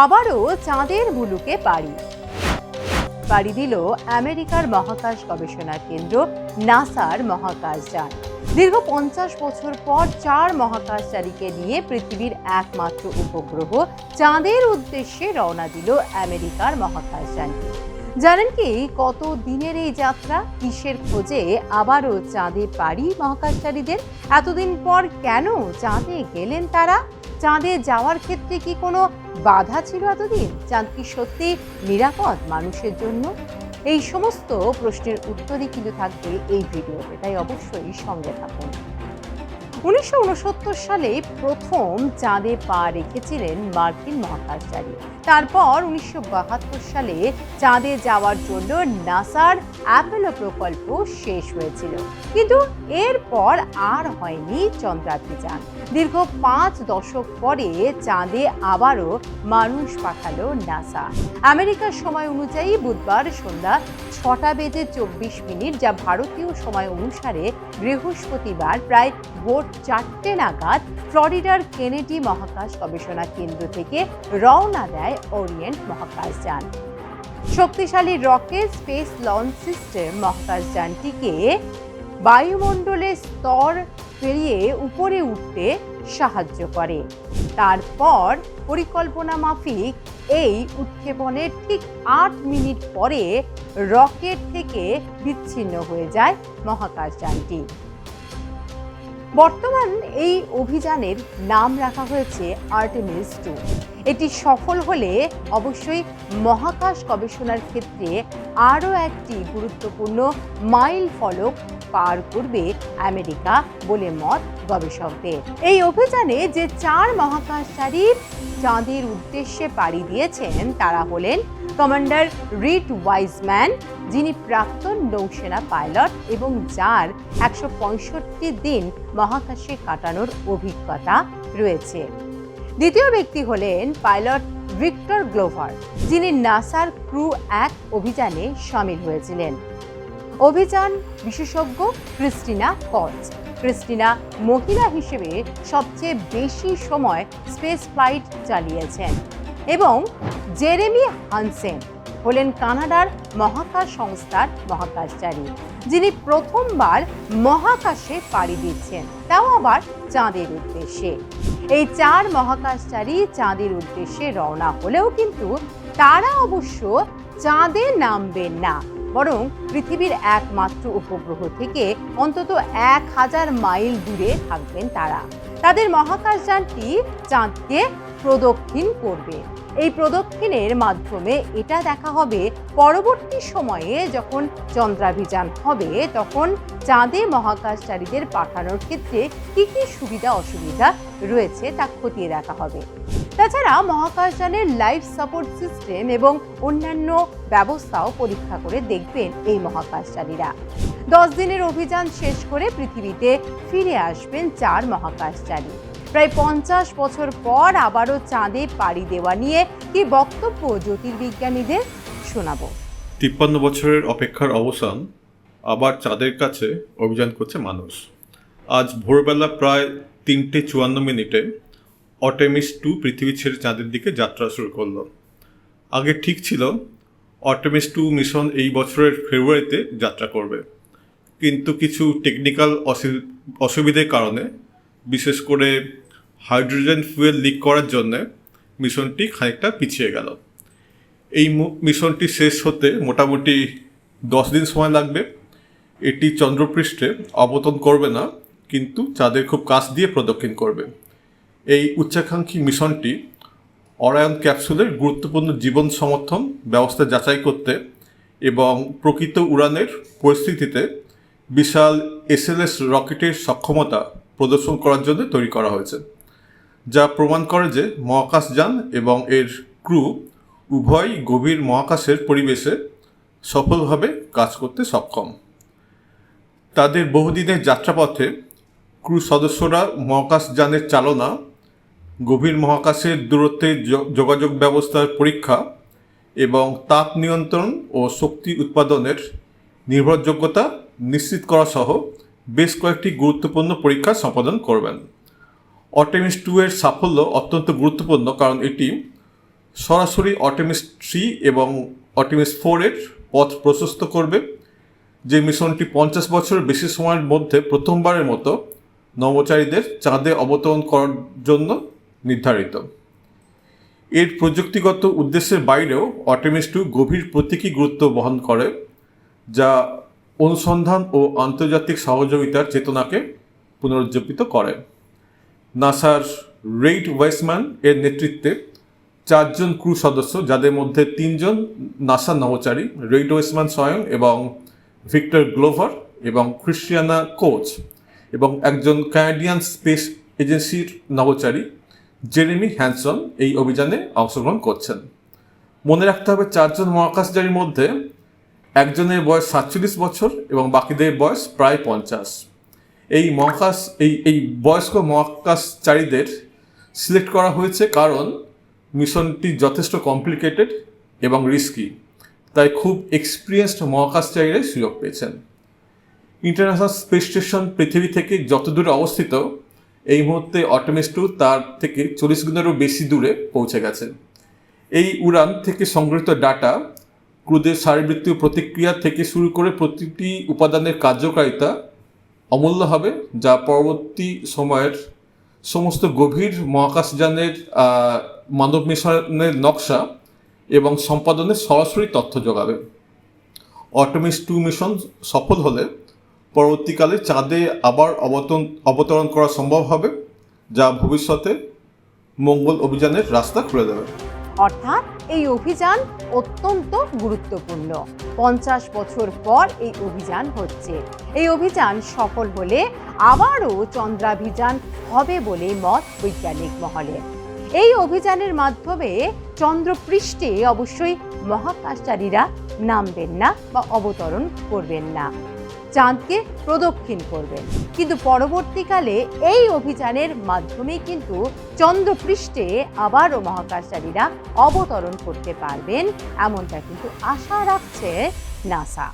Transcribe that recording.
আবারও চাঁদের বুলুকে পাড়ি দিল আমেরিকার মহাকাশ গবেষণা কেন্দ্র নাসার মহাকাশযান। দীর্ঘ 50 বছর পর 4 মহাকাশচারীকে নিয়ে পৃথিবীর একমাত্র উপগ্রহ চাঁদের উদ্দেশ্যে রওনা দিল আমেরিকার মহাকাশযানটি। জানেন কি কত দিনের এই যাত্রা, কিসের খোঁজে আবারও চাঁদে পাড়ি মহাকাশচারীদের? এতদিন পর কেন চাঁদে গেলেন তারা? চাঁদে যাওয়ার ক্ষেত্রে কি কোনো বাধা ছিল এতদিন? চাঁদ কি সত্যি নিরাপদ মানুষের জন্য? এই সমস্ত প্রশ্নের উত্তরই কিন্তু থাকবে এই ভিডিওতে, তাই অবশ্যই সঙ্গে থাকুন। 1969 সালে প্রথম চাঁদে পা রেখেছিলেন মার্কিন মহাকাশচারী। তারপর 1972 সালে চাঁদে যাওয়ার জন্য নাসার অ্যাপোলো প্রকল্প শেষ হয়েছিল, কিন্তু এরপর আর হয়নি চন্দ্রাভিযান। দীর্ঘ 5 দশক পরে চাঁদে আবারও মানুষ পাঠালো নাসা। আমেরিকার সময় অনুযায়ী বুধবার সন্ধ্যা 6:24, যা ভারতীয় সময় অনুসারে বৃহস্পতিবার প্রায় ভোর 4টে নাগাদ ফ্লোরিডার কেনেডি মহাকাশ গবেষণা কেন্দ্র থেকে রওনা দেয় ওরিয়েন্ট মহাকাশযান। শক্তিশালী রকেট স্পেস লঞ্চ সিস্টেম মহাকাশযানটিকে বায়ুমণ্ডলের স্তর পেরিয়ে উপরে উঠতে সাহায্য করে। তারপর পরিকল্পনা মাফিক এই উৎক্ষেপণের ঠিক 8 মিনিট পরে রকেট থেকে বিচ্ছিন্ন হয়ে যায় মহাকাশযানটি। বর্তমান এই অভিযানের নাম রাখা হয়েছে আর্টেমিস 2। এটি সফল হলে অবশ্যই মহাকাশ গবেষণার ক্ষেত্রে আরও একটি গুরুত্বপূর্ণ মাইল ফলক পার করবে আমেরিকা বলে মত গবেষকদের। এই অভিযানে যে 4 মহাকাশচারী চাঁদের উদ্দেশ্যে পাড়ি দিয়েছেন তারা হলেন কমান্ডার রিড ওয়াইজম্যান, যিনি প্রাক্তন নৌসেনা পাইলট এবং যার 165 দিন মহাকাশে কাটানোর অভিজ্ঞতা রয়েছে। দ্বিতীয় ব্যক্তি হলেন পাইলট ভিক্টর গ্লোভার, যিনি নাসার ক্রু 1 অভিযানে সামিল হয়েছিলেন। অভিযান বিশেষজ্ঞ ক্রিস্টিনা কচ। ক্রিস্টিনা মহিলা হিসেবে সবচেয়ে বেশি সময় স্পেস ফ্লাইট চালিয়েছেন। এবং জেরেমি হানসেন হলেন কানাডার মহাকাশ সংস্থার মহাকাশচারী, যিনি প্রথমবার মহাকাশে পাড়ি দিচ্ছেন, তাও আবার চাঁদের উদ্দেশ্যে। এই 4 মহাকাশচারী চাঁদের উদ্দেশ্যে রওনা হলেও কিন্তু তারা অবশ্য চাঁদে নামবেন না, বরং পৃথিবীর একমাত্র উপগ্রহ থেকে অন্তত 1000 মাইল দূরে থাকবেন তারা। তাদের মহাকাশযানটি চাঁদকে প্রদক্ষিণ করবে। এই প্রদক্ষিণের মাধ্যমে এটা দেখা হবে পরবর্তী সময়ে যখন চন্দ্রাভিযান হবে তখন চাঁদে মহাকাশচারীদের পাঠানোর ক্ষেত্রে কী কী সুবিধা অসুবিধা রয়েছে তা খতিয়ে দেখা হবে। তাছাড়া মহাকাশযানের লাইফ সাপোর্ট সিস্টেম এবং অন্যান্য ব্যবস্থাও পরীক্ষা করে দেখবেন এই মহাকাশচারীরা। 10 দিনের অভিযান শেষ করে পৃথিবীতে ফিরে আসবেন 4 মহাকাশচারী। প্রায় 50 বছর পর আবারও চাঁদে পাড়ি দেওয়া নিয়ে কি বক্তব্য জ্যোতির্বিজ্ঞানীদের শোনাবো। 53 বছরের অপেক্ষার অবসান, আবার চাঁদের কাছে অভিযান করছে মানুষ। আজ ভোরবেলা প্রায় 3:54 আর্টেমিস 2 পৃথিবী ছেড়ে চাঁদের দিকে যাত্রা শুরু করলো। আগে ঠিক ছিল আর্টেমিস 2 মিশন এই বছরের ফেব্রুয়ারিতে যাত্রা করবে, কিন্তু কিছু টেকনিক্যাল অসুবিধার কারণে, বিশেষ করে হাইড্রোজেন ফুয়েল লিক করার জন্য মিশনটি খানিকটা পিছিয়ে গেল। এই মিশনটি শেষ হতে মোটামুটি 10 দিন সময় লাগবে। এটি চন্দ্রপৃষ্ঠে অবতরণ করবে না, কিন্তু চাঁদের খুব কাছ দিয়ে প্রদক্ষিণ করবে। এই উচ্চাকাঙ্ক্ষী মিশনটি অরায়ন ক্যাপসুলের গুরুত্বপূর্ণ জীবন সমর্থন ব্যবস্থা যাচাই করতে এবং প্রকৃত উড়ানের পরিস্থিতিতে বিশাল SLS রকেটের সক্ষমতা প্রদর্শন করার জন্য তৈরি করা হয়েছে, যা প্রমাণ করে যে মহাকাশযান এবং এর ক্রু উভয় গভীর মহাকাশের পরিবেশে সফলভাবে কাজ করতে সক্ষম। তাদের বহুদিনের যাত্রাপথে ক্রু সদস্যরা মহাকাশযানের চালনা, গভীর মহাকাশের দূরত্বে যোগাযোগ ব্যবস্থার পরীক্ষা এবং তাপ নিয়ন্ত্রণ ও শক্তি উৎপাদনের নির্ভরযোগ্যতা নিশ্চিত করা সহ বেশ কয়েকটি গুরুত্বপূর্ণ পরীক্ষা সম্পাদন করবেন। আর্টেমিস 2 এর সাফল্য অত্যন্ত গুরুত্বপূর্ণ, কারণ এটি সরাসরি আর্টেমিস 3 এবং আর্টেমিস 4 এর পথ প্রশস্ত করবে, যে মিশনটি 50 বছরের বেশি সময়ের মধ্যে প্রথমবারের মতো নভোচারীদের চাঁদে অবতরণ করার জন্য নির্ধারিত। এর প্রযুক্তিগত উদ্দেশ্যের বাইরেও আর্টেমিস 2 গভীর প্রতীকী গুরুত্ব বহন করে, যা অনুসন্ধান ও আন্তর্জাতিক সহযোগিতার চেতনাকে পুনরুজ্জীবিত করে। নাসার রেইড ওয়েসম্যান এর নেতৃত্বে 4 জন ক্রু সদস্য, যাদের মধ্যে 3 জন নাসা নভোচারী, রেইড ওয়েসম্যান স্বয়ং এবং ভিক্টর গ্লোভার এবং ক্রিস্টিয়ানা কোচ, এবং একজন কানাডিয়ান স্পেস এজেন্সির নভোচারী জেরেমি হ্যানসন এই অভিযানে অংশগ্রহণ করছেন। মনে রাখতে হবে 4 জন মহাকাশচারীর মধ্যে একজনের বয়স 47 বছর এবং বাকিদের বয়স প্রায় 50। এই বয়স্ক মহাকাশচারীদের সিলেক্ট করা হয়েছে কারণ মিশনটি যথেষ্ট কমপ্লিকেটেড এবং রিস্কি, তাই খুব এক্সপিরিয়েন্সড মহাকাশচারীরাই সুযোগ পেয়েছেন। ইন্টারন্যাশনাল স্পেস স্টেশন পৃথিবী থেকে যত দূরে অবস্থিত, এই মুহূর্তে আর্টেমিস 2 তার থেকে 40 গুণেরও বেশি দূরে পৌঁছে গেছে। এই উড়ান থেকে সংগৃহীত ডাটা, ক্রুদের শারীরবৃত্তীয় প্রতিক্রিয়া থেকে শুরু করে প্রতিটি উপাদানের কার্যকারিতা অমূল্য হবে, যা পরবর্তী সময়ের সমস্ত গভীর মহাকাশযানের মানব মিশনের নকশা এবং সম্পাদনে সরাসরি তথ্য যোগাবে। আর্টেমিস 2 মিশন সফল হলে পরবর্তীকালে চাঁদে আবার অবতরণ করা সম্ভব হবে, যা ভবিষ্যতে মঙ্গল অভিযানের রাস্তা খুলে দেবে। অর্থাৎ এই অভিযান অত্যন্ত গুরুত্বপূর্ণ। 50 বছর পর এই অভিযান হচ্ছে। এই অভিযান সফল হলে আবারও চন্দ্রাভিযান হবে বলে মত বৈজ্ঞানিক মহলে। এই অভিযানের মাধ্যমে চন্দ্রপৃষ্ঠে অবশ্যই মহাকাশচারীরা নামবেন না বা অবতরণ করবেন না, চাঁদকে প্রদক্ষিণ করবেন, কিন্তু পরবর্তীকালে এই অভিযানের মাধ্যমে কিন্তু চন্দ্রপৃষ্ঠে আবারও মহাকাশচারীরা অবতরণ করতে পারবেন, এমনটা কিন্তু আশা রাখছে নাসা।